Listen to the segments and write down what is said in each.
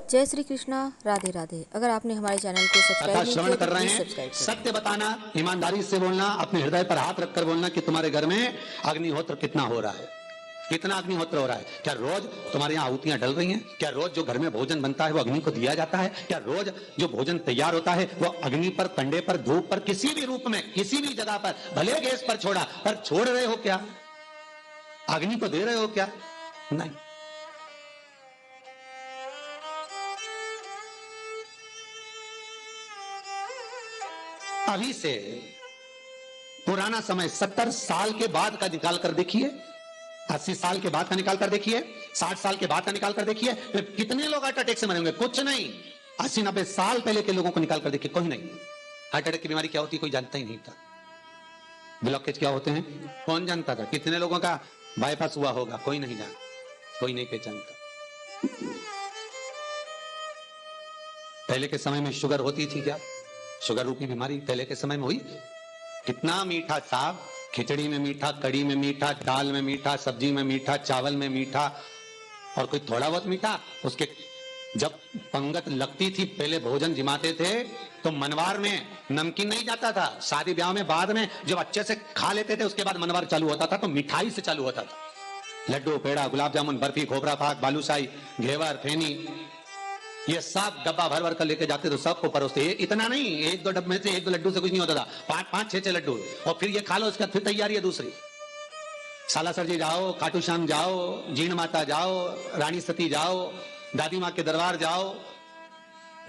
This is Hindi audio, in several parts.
जय श्री कृष्णा, राधे राधे। अगर आपने हमारे चैनल को सब्सक्राइब नहीं श्रवण किया कर तो रहे प्लीज हैं। सब्सक्राइब करें। सत्य बताना, ईमानदारी से बोलना, अपने हृदय पर हाथ रखकर बोलना कि तुम्हारे घर में अग्निहोत्र कितना हो रहा है, कितना अग्निहोत्र हो रहा है। क्या रोज तुम्हारे यहाँ आहुतियां डल रही हैं? क्या रोज जो घर में भोजन बनता है वो अग्नि को दिया जाता है? क्या रोज जो भोजन तैयार होता है वो अग्नि पर, कंडे पर, धूप पर, किसी भी रूप में, किसी भी जगह पर, भले गैस पर छोड़ा, पर छोड़ रहे हो क्या? अग्नि को दे रहे हो क्या? नहीं। अभी से पुराना समय 70 साल के बाद का निकाल कर देखिए, 80 साल के बाद का निकाल कर देखिए, 60 साल के बाद का निकाल कर देखिए, कितने लोग हार्ट अटैक से मरेंगे? कुछ नहीं। 80-90 साल पहले के लोगों को निकाल कर देखिए, कोई नहीं। हार्ट अटैक की बीमारी क्या होती है कोई जानता ही नहीं था। ब्लॉकेज क्या होते हैं कौन जानता था? कितने लोगों का बाईपास हुआ होगा? कोई नहीं जानता, कोई नहीं पहचानता। पहले के समय में शुगर होती थी क्या? शुगर रूपी बीमारी पहले के समय में हुई? कितना मीठा साग, खिचड़ी में मीठा, कड़ी में मीठा, दाल में मीठा, सब्जी में मीठा, चावल में मीठा, और कोई थोड़ा बहुत मीठा। उसके जब पंगत लगती थी, पहले भोजन जिमाते थे तो मनवार में नमकीन नहीं जाता था। शादी ब्याह में बाद में जब अच्छे से खा लेते थे उसके बाद मनवार चालू होता था, तो मिठाई से चालू होता था। लड्डू, पेड़ा, गुलाब जामुन, बर्फी, खोपरा पाक, बालूशाही, घेवर, फेनी, ये सब डब्बा भर भर कर लेके जाते तो सबको परोसते। इतना नहीं, एक दो डब्बे में से एक दो लड्डू से कुछ नहीं होता था, 5-5, 6-6 लड्डू, और फिर ये खा लो, उसके बाद फिर तैयारी है दूसरी। सालासर जी जाओ, खाटू श्याम जाओ, जीण माता जाओ, रानी सती जाओ, दादी माँ के दरबार जाओ,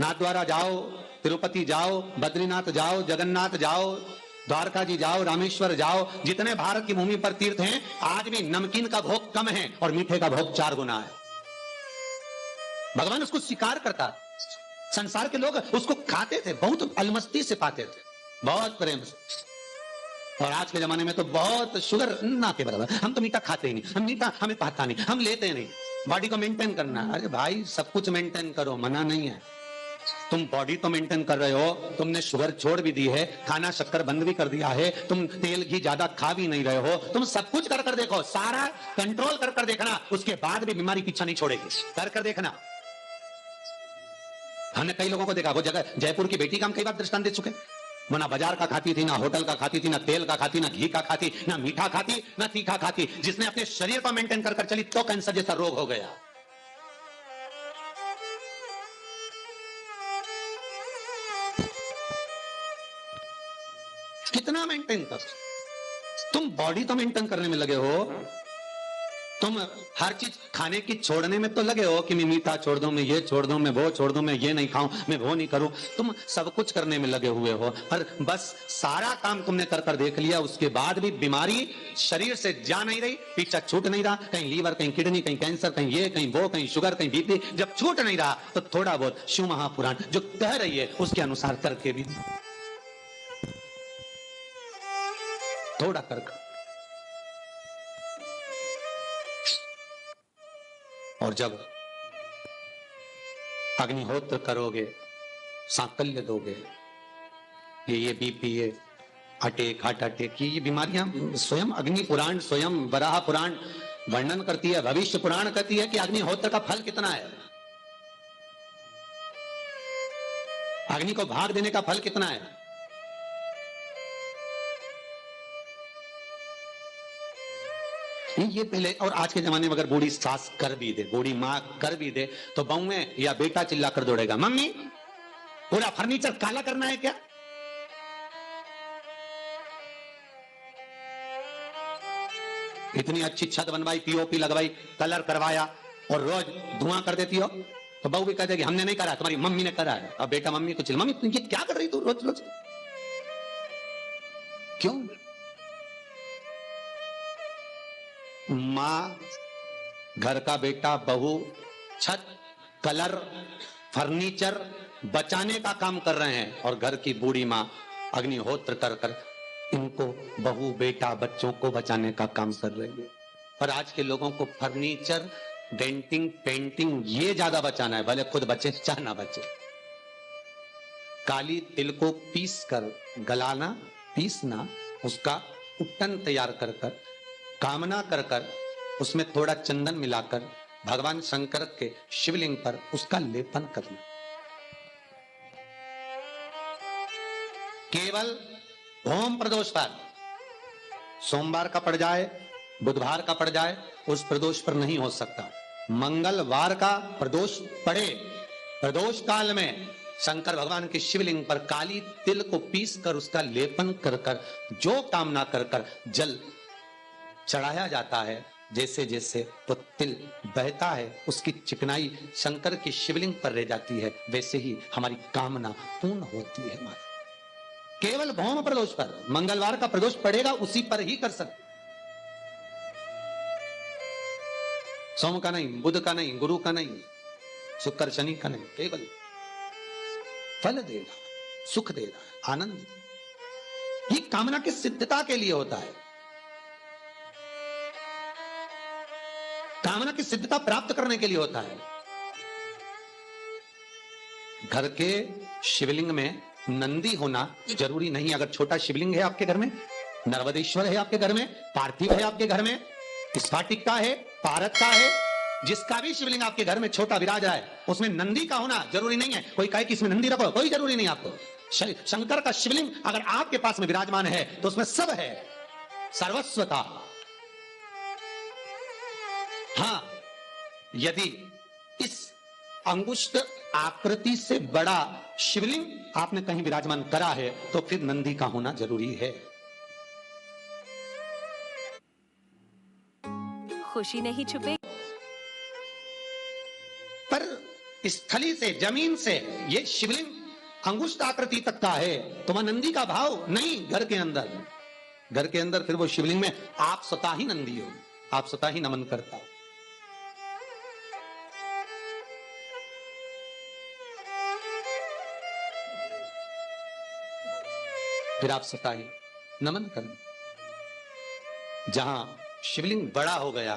नाथद्वारा जाओ, तिरुपति जाओ, बद्रीनाथ जाओ, जगन्नाथ जाओ, द्वारका जी जाओ, रामेश्वर जाओ। जितने भारत की भूमि पर तीर्थ हैं, आज भी नमकीन का भोग कम है और मीठे का भोग 4 गुना है। भगवान उसको स्वीकार करता, संसार के लोग उसको खाते थे, बहुत अलमस्ती से पाते थे, बहुत प्रेम से। और आज के जमाने में तो बहुत शुगर ना के बराबर। हम तो मीठा खाते ही नहीं, हम मीठा हमें पाता नहीं, हम लेते नहीं। बॉडी को मेंटेन करना, अरे भाई सब कुछ मेंटेन करो, मना नहीं है। तुम बॉडी तो मेंटेन कर रहे हो, तुमने शुगर छोड़ भी दी है, खाना शक्कर बंद भी कर दिया है, तुम तेल घी ज्यादा खा भी नहीं रहे हो, तुम सब कुछ कर कर देखो, सारा कंट्रोल कर कर देखना, उसके बाद भी बीमारी पीछा नहीं छोड़ेगी। कर कर देखना। हमने कई लोगों को देखा, वो जगह जयपुर की बेटी का हम कई बार दृष्टांत दे चुके। वो ना बाजार का खाती थी, ना होटल का खाती थी, ना तेल का खाती, ना घी का खाती, ना मीठा खाती, ना तीखा खाती। जिसने अपने शरीर को मेंटेन कर कर चली तो कैंसर जैसा रोग हो गया। कितना मेंटेन कर, तुम बॉडी तो मेंटेन करने में लगे हो, तुम हर चीज खाने की छोड़ने में तो लगे हो कि मैं मीठा छोड़ दूं, मैं ये छोड़ दूं, मैं वो छोड़ दूं, मैं ये नहीं खाऊं, मैं वो नहीं करूं। तुम सब कुछ करने में लगे हुए हो, पर बस सारा काम तुमने कर कर देख लिया, उसके बाद भी बीमारी शरीर से जा नहीं रही, पीछा छूट नहीं रहा। कहीं लीवर, कहीं किडनी, कहीं कैंसर, कहीं ये, कहीं वो, कहीं शुगर, कहीं बीपी। जब छूट नहीं रहा तो थोड़ा बहुत शिव महापुराण जो कह रही है उसके अनुसार करके भी थोड़ा कर। और जब अग्निहोत्र करोगे, सांकल्य दोगे, ये बीपी, ये अटैक, हार्ट अटैक, ये बीमारियां स्वयं अग्नि पुराण, स्वयं वराह पुराण वर्णन करती है, भविष्य पुराण कहती है कि अग्निहोत्र का फल कितना है, अग्नि को भाग देने का फल कितना है। ये पहले, और आज के जमाने में अगर बूढ़ी सास कर भी दे, बूढ़ी माँ कर भी दे, तो बहुएं या बेटा चिल्ला कर दौड़ेगा, मम्मी पूरा फर्नीचर काला करना है क्या? इतनी अच्छी छत बनवाई, पीओपी लगवाई, कलर करवाया, और रोज धुआं कर देती हो, तो बहू भी कहते कि हमने नहीं करा, तुम्हारी मम्मी ने करा है। अब बेटा मम्मी को चिल्ला, मम्मी तुम ये क्या कर रही तू रोज रोज? क्यों? माँ, घर का बेटा, बहू छत, कलर, फर्नीचर बचाने का काम कर रहे हैं, और घर की बूढ़ी माँ अग्निहोत्र कर कर इनको, बहू, बेटा, बच्चों को बचाने का काम कर रही है। पर आज के लोगों को फर्नीचर, डेंटिंग, पेंटिंग ये ज्यादा बचाना है, भले खुद बचे चाहे ना बचे। काली तिल को पीस कर, गलाना, पीसना, उसका उपटन तैयार कर कर, कामना कर कर, उसमें थोड़ा चंदन मिलाकर भगवान शंकर के शिवलिंग पर उसका लेपन करना। केवल होम प्रदोष पर, सोमवार का पड़ जाए, बुधवार का पड़ जाए, उस प्रदोष पर नहीं हो सकता। मंगलवार का प्रदोष पड़े, प्रदोष काल में शंकर भगवान के शिवलिंग पर काली तिल को पीस कर उसका लेपन कर कर जो कामना कर कर जल चढ़ाया जाता है, जैसे जैसे वो तिल बहता है उसकी चिकनाई शंकर की शिवलिंग पर रह जाती है, वैसे ही हमारी कामना पूर्ण होती है। हमारी केवल भौम प्रदोष पर, मंगलवार का प्रदोष पड़ेगा उसी पर ही कर सकते, सोम का नहीं, बुध का नहीं, गुरु का नहीं, शुक्र शनि का नहीं, केवल फल देगा, सुख देगा, आनंद। ये कामना की सिद्धता के लिए होता है। कामना की सिद्धता प्राप्त करने के लिए होता है। घर के शिवलिंग में नंदी होना जरूरी नहीं। अगर छोटा शिवलिंग है आपके घर में, नर्मदेश्वर है आपके घर में, पार्थिव है आपके घर में, स्फाटिक का है, पारद का है, जिसका भी शिवलिंग आपके घर में छोटा विराज रहा है, उसमें नंदी का होना जरूरी नहीं है। कोई कहे कि इसमें नंदी रखो, कोई जरूरी नहीं आपको। शंकर का शिवलिंग अगर आपके पास में विराजमान है तो उसमें सब है, सर्वस्वता। हां, यदि इस अंगुष्ठ आकृति से बड़ा शिवलिंग आपने कहीं विराजमान करा है तो फिर नंदी का होना जरूरी है। खुशी नहीं छुपे, पर स्थली से, जमीन से ये शिवलिंग अंगुष्ठ आकृति तक का है तो वह नंदी का भाव नहीं। घर के अंदर, घर के अंदर फिर वो शिवलिंग में आप स्वतः ही नंदी हो, आप स्वतः ही नमन करता हो। फिर आप स्वतः ही नमन करें। जहां शिवलिंग बड़ा हो गया,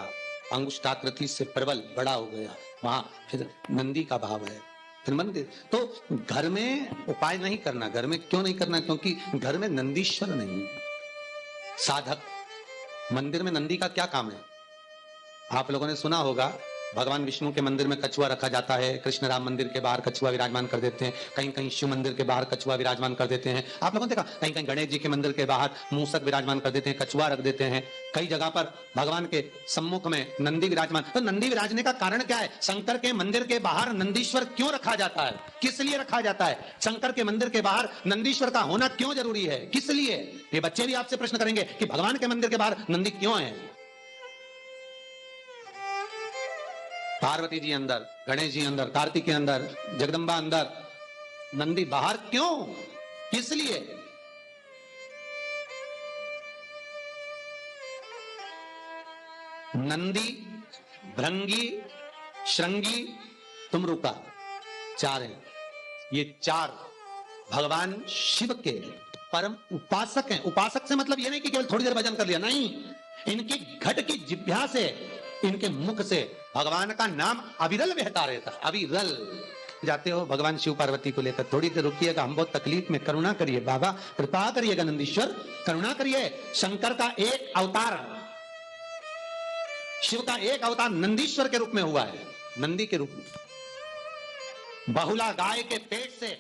अंगुष्ठाकृति से प्रबल बड़ा हो गया, वहां फिर नंदी का भाव है, फिर मंदिर। तो घर में उपाय नहीं करना। घर में क्यों नहीं करना? क्योंकि घर में नंदीश्वर नहीं, साधक। मंदिर में नंदी का क्या काम है? आप लोगों ने सुना होगा भगवान विष्णु के मंदिर में कछुआ रखा जाता है, कृष्ण राम मंदिर के बाहर कछुआ विराजमान कर देते हैं, कहीं कहीं शिव मंदिर के बाहर कछुआ विराजमान कर देते हैं। आप लोगों ने देखा कहीं कहीं गणेश जी के मंदिर के बाहर मूसक विराजमान कर देते हैं, कछुआ रख देते हैं। कई जगह पर भगवान के सम्मुख में नंदी विराजमान। तो नंदी विराजने का कारण क्या है? शंकर के मंदिर के बाहर नंदीश्वर क्यों रखा जाता है? किस लिए रखा जाता है? शंकर के मंदिर के बाहर नंदीश्वर का होना क्यों जरूरी है? किस लिए? ये बच्चे भी आपसे प्रश्न करेंगे कि भगवान के मंदिर के बाहर नंदी क्यों है? पार्वती जी अंदर, गणेश जी अंदर, कार्तिक के अंदर, जगदम्बा अंदर, नंदी बाहर क्यों? किस लिए? नंदी, भृंगी, श्रृंगी, तुमरुका, चार हैं। ये चार भगवान शिव के परम उपासक हैं। उपासक से मतलब ये नहीं कि केवल थोड़ी देर भजन कर लिया, नहीं। इनकी घट की जिह्वा से, इनके मुख से भगवान का नाम अविरल बहता रहता। अविरल जाते हो भगवान शिव पार्वती को लेकर, थोड़ी देर रुकिएगा, हम बहुत तकलीफ में, करुणा करिए बाबा, कृपा करिएगा नंदीश्वर, करुणा करिए। शंकर का एक अवतार, शिव का एक अवतार नंदीश्वर के रूप में हुआ है, नंदी के रूप में। बहुला गाय के पेट से